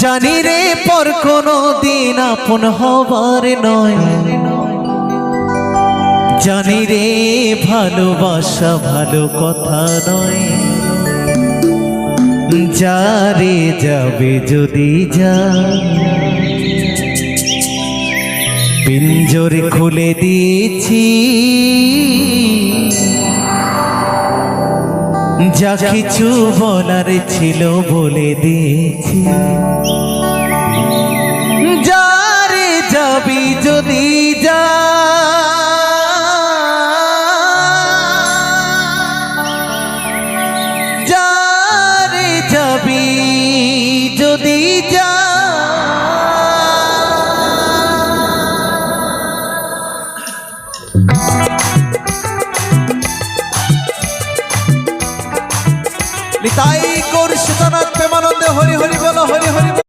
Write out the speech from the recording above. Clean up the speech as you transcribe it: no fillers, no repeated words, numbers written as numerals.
জানি রে পর কোনো দিন আপন হবার নয়, জানি রে ভালোবাসা ভালো কথা নয়। যারে যাবে যদি যা, পিঞ্জর খুলে দিয়েছি, যা কিছু বলার ছিল বলে দিয়েছি। যারে যাবি যদি যা, যারে যাবি যদি যা, নিতাই গৌর সীতানাথ প্রেমানন্দে হরি হরি বলো, হরি হরি